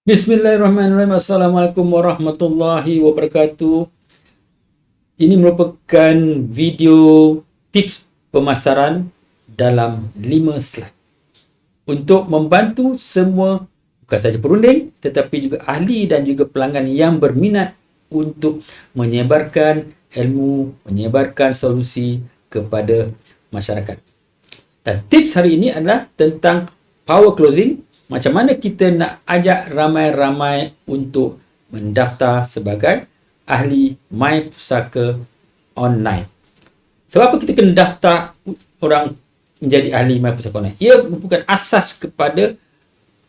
Bismillahirrahmanirrahim. Assalamualaikum warahmatullahi wabarakatuh. Ini merupakan video tips pemasaran dalam 5 slide untuk membantu semua, bukan sahaja perunding tetapi juga ahli dan juga pelanggan yang berminat untuk menyebarkan ilmu, menyebarkan solusi kepada masyarakat. Dan tips hari ini adalah tentang power closing. Macam mana kita nak ajak ramai-ramai untuk mendaftar sebagai ahli My Pusaka Online. Sebab apa kita kena daftar orang menjadi ahli My Pusaka Online? Ia merupakan asas kepada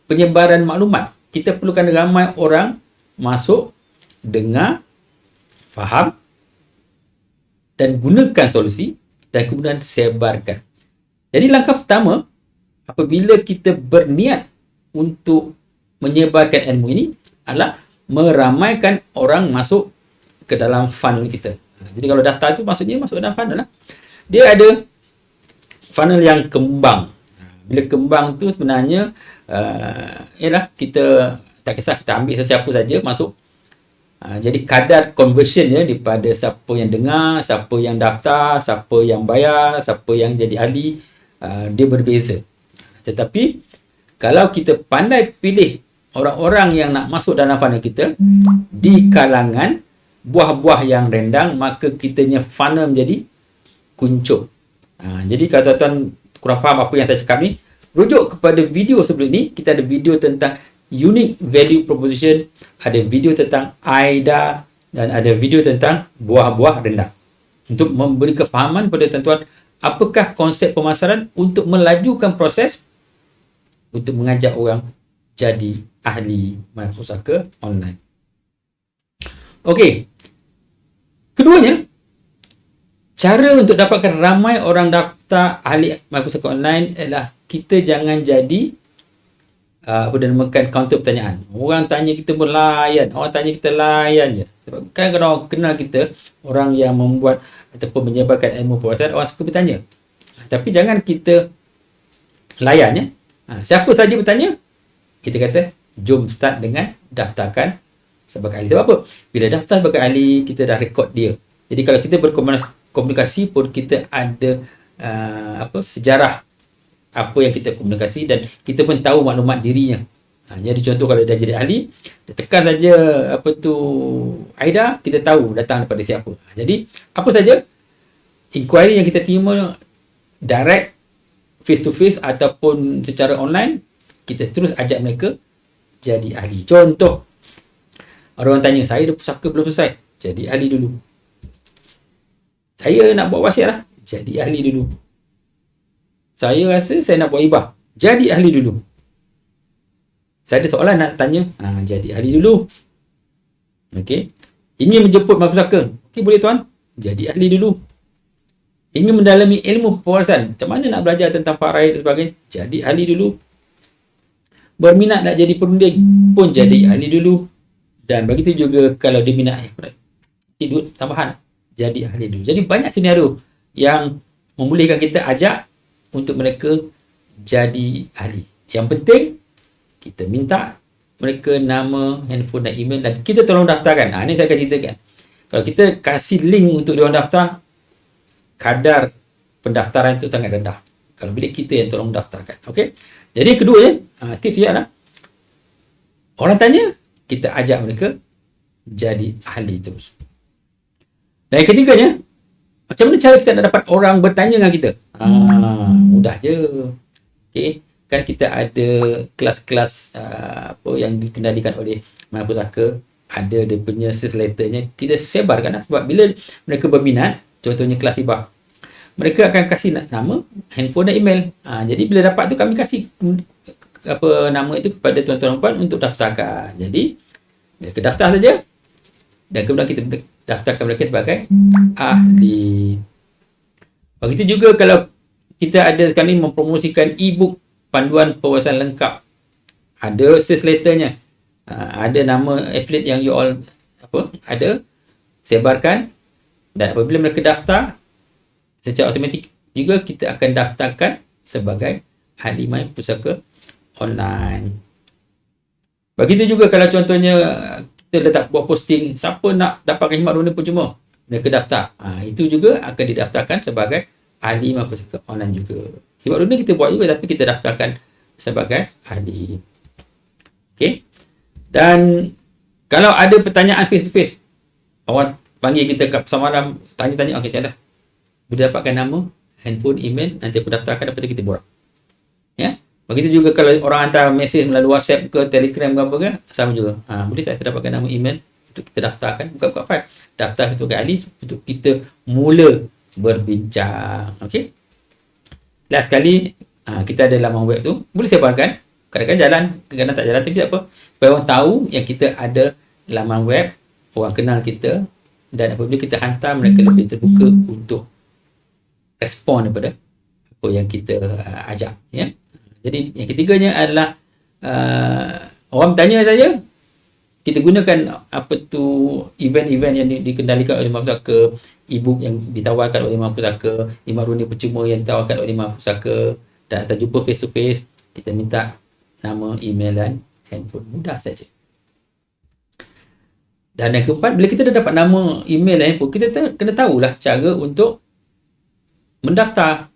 penyebaran maklumat. Kita perlukan ramai orang masuk, dengar, faham dan gunakan solusi dan kemudian sebarkan. Jadi langkah pertama, apabila kita berniat untuk menyebarkan ilmu ini adalah meramaikan orang masuk ke dalam funnel kita. Jadi kalau daftar tu maksudnya masuk dalam funnel lah. Dia ada funnel yang kembang. Bila kembang tu sebenarnya ialah kita tak kisah kita ambil sesiapa saja masuk. Jadi kadar conversion ya daripada siapa yang dengar, siapa yang daftar, siapa yang bayar, siapa yang jadi ahli, dia berbeza. Tetapi kalau kita pandai pilih orang-orang yang nak masuk dalam funnel kita di kalangan buah-buah yang rendang, maka kitanya funnel menjadi kuncup. Jadi kalau tuan-tuan kurang faham apa yang saya cakap ni, rujuk kepada video sebelum ni. Kita ada video tentang unique value proposition, ada video tentang AIDA dan ada video tentang buah-buah rendang, untuk memberi kefahaman kepada tuan-tuan apakah konsep pemasaran untuk melajukan proses untuk mengajak orang jadi ahli My Pusaka Online. Okey. Keduanya, cara untuk dapatkan ramai orang daftar ahli My Pusaka Online ialah kita jangan jadi apa dinamakan counter pertanyaan. Orang tanya kita pun layan, orang tanya kita layan je. Sebab kan kalau orang kenal kita, orang yang membuat ataupun menyebarkan ilmu pemasaran, orang suka bertanya. Tapi jangan kita layan ya. Siapa saja bertanya, kita kata jom start dengan daftarkan sebagai ahli. Sebab apa? Bila daftar sebagai ahli, kita dah rekod dia. Jadi kalau kita berkomunikasi pun kita ada sejarah apa yang kita komunikasi dan kita pun tahu maklumat dirinya. Jadi contoh kalau dia jadi ahli, dia tekan saja AIDA, kita tahu datang daripada siapa. Jadi apa saja inquiry yang kita terima direct, face to face ataupun secara online, kita terus ajak mereka jadi ahli. Contoh, orang tanya, saya dah pusaka belum selesai, jadi ahli dulu. Saya nak buat wasiat lah, jadi ahli dulu. Saya rasa saya nak buat hibah, jadi ahli dulu. Saya ada soalan nak tanya, jadi ahli dulu. Okey. Ingin menjemput My Pusaka, okey boleh tuan, jadi ahli dulu. Ingin mendalami ilmu pewarasan, macam mana nak belajar tentang faraid dan sebagainya, jadi ahli dulu. Berminat nak jadi perunding pun jadi ahli dulu. Dan begitu juga kalau dia minat duit tambahan, jadi ahli dulu. Jadi banyak senario yang membolehkan kita ajak untuk mereka jadi ahli. Yang penting kita minta mereka nama, handphone dan email dan kita tolong daftarkan. Ini saya akan ceritakan. Kalau kita kasih link untuk dia orang daftar, kadar pendaftaran itu sangat rendah. Kalau bila kita yang tolong daftarkan. Okey. Jadi kedua ya, tips dia adalah orang tanya, kita ajak mereka jadi ahli terus. Dan yang ketiganya, macam mana cara kita nak dapat orang bertanya dengan kita? Mudah je. Okey. Kan kita ada kelas-kelas apa yang dikendalikan oleh My Pusaka, ada dia punya sales letternya, kita sebarkan lah. Sebab bila mereka berminat, contohnya kelas hibah, mereka akan kasih nama, handphone dan email. Jadi bila dapat tu kami kasih nama itu kepada tuan-tuan puan untuk daftarkan. Jadi mereka daftar saja dan kemudian kita daftarkan mereka sebagai ahli. Begitu juga kalau kita ada sekali mempromosikan e-book panduan pewarasan lengkap, ada sales letternya, ada nama affiliate yang you all ada, sebarkan. Dan apabila mereka daftar, secara automatik juga kita akan daftarkan sebagai ahli My Pusaka Online. Begitu juga kalau contohnya kita letak buat posting, siapa nak dapatkan khidmat dunia percuma, mereka daftar. Itu juga akan didaftarkan sebagai ahli mapustaka online juga. Khidmat dunia kita buat juga, tapi kita daftarkan sebagai ahli. Okey. Dan kalau ada pertanyaan face to face, orang panggil kita kat pasar malam, tanya-tanya, okey, macam dah. Bila dapatkan nama, handphone, email, nanti aku daftarkan, lepas tu kita borak. Ya. Begitu juga kalau orang hantar mesej melalui WhatsApp ke Telegram ke apa ke, sama juga. Boleh tak kita dapatkan nama email untuk kita daftarkan, buka file, daftar sebagai ahli untuk kita mula berbincang. Okey. Last sekali, kita ada laman web tu, boleh sebarkan. Kadang-kadang jalan, kadang-kadang tak jalan, tapi tak apa. Supaya orang tahu yang kita ada laman web, orang kenal kita, dan apabila kita hantar, mereka lebih terbuka untuk respon daripada apa yang kita ajak. Ya. Jadi yang ketiganya adalah orang bertanya saja, kita gunakan apa tu event-event yang dikendalikan oleh Mapustaka, e-book yang ditawarkan oleh Mapustaka, khidmat dunia percuma yang ditawarkan oleh Mapustaka, dan atau jumpa face to face, kita minta nama, email dan handphone. Mudah saja. Dan yang keempat, bila kita dah dapat nama, email dan handphone, kita kena tahulah cara untuk mendaftar.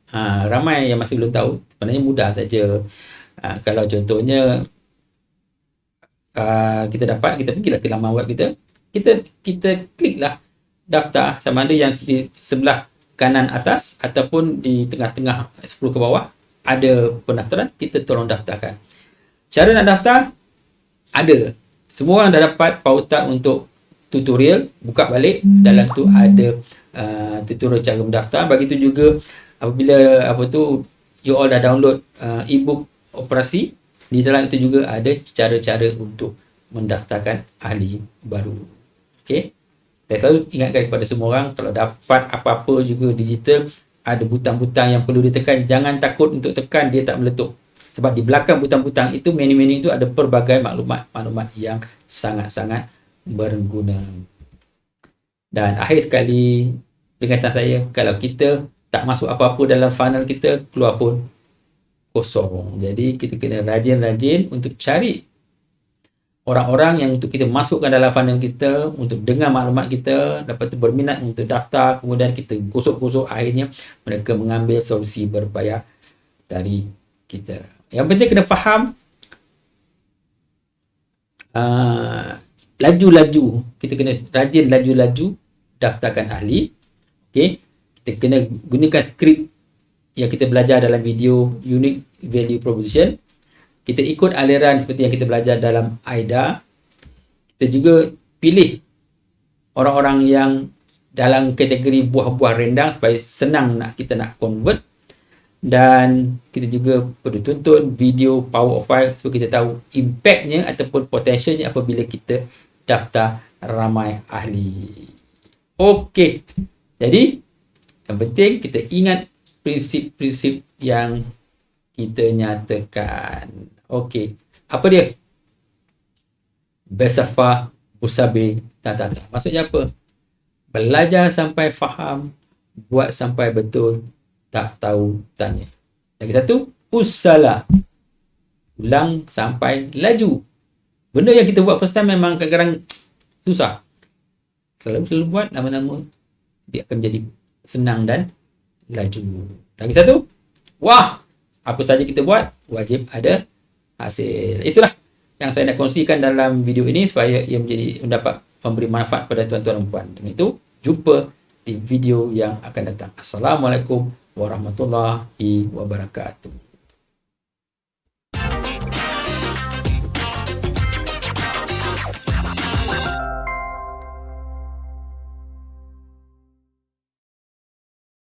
Ramai yang masih belum tahu. Sebenarnya mudah saja. Kalau contohnya kita dapat, kita pergilah ke laman web kita, kita kliklah daftar, sama ada yang di sebelah kanan atas ataupun di tengah-tengah 10 ke bawah ada pendaftaran, kita tolong daftarkan. Cara nak daftar ada. Semua orang dah dapat pautan untuk tutorial, buka balik, dalam tu ada tutorial cara mendaftar. Begitu juga apabila you all dah download e-book operasi, di dalam itu juga ada cara-cara untuk mendaftarkan ahli baru. Okey. Saya selalu ingatkan kepada semua orang, kalau dapat apa-apa juga digital, ada butang-butang yang perlu ditekan, jangan takut untuk tekan, dia tak meletup. Sebab di belakang butang-butang itu, menu-menu itu ada pelbagai maklumat yang sangat-sangat berguna. Dan akhir sekali, peringatan saya, kalau kita tak masuk apa-apa dalam funnel kita, keluar pun kosong. Jadi kita kena rajin-rajin untuk cari orang-orang yang untuk kita masukkan dalam funnel kita, untuk dengar maklumat kita, lepas tu berminat untuk daftar, kemudian kita gosok-gosok, akhirnya mereka mengambil solusi berbayar dari kita. Yang penting kena faham laju-laju, kita kena rajin laju-laju daftarkan ahli. Okey, kita kena gunakan skrip yang kita belajar dalam video Unique Value Proposition. Kita ikut aliran seperti yang kita belajar dalam AIDA. Kita juga pilih orang-orang yang dalam kategori buah-buah rendang supaya senang kita nak convert. Dan kita juga perlu tonton video Power of 5 supaya kita tahu impactnya ataupun potensialnya apabila kita daftar ramai ahli. Okey. Jadi yang penting kita ingat prinsip-prinsip yang kita nyatakan. Okey. Apa dia? Besafa usabe tatata. Maksudnya apa? Belajar sampai faham, buat sampai betul, tak tahu tanya. Lagi satu, usalah. Ulang sampai laju. Benda yang kita buat first time memang kadang-kadang susah. Selalu buat, lama-lama dia akan menjadi senang dan laju. Lagi satu, wah, apa saja kita buat wajib ada hasil. Itulah yang saya nak kongsikan dalam video ini supaya ia mendapat memberi manfaat pada tuan-tuan dan puan. Dengan itu, jumpa di video yang akan datang. Assalamualaikum warahmatullahi wabarakatuh.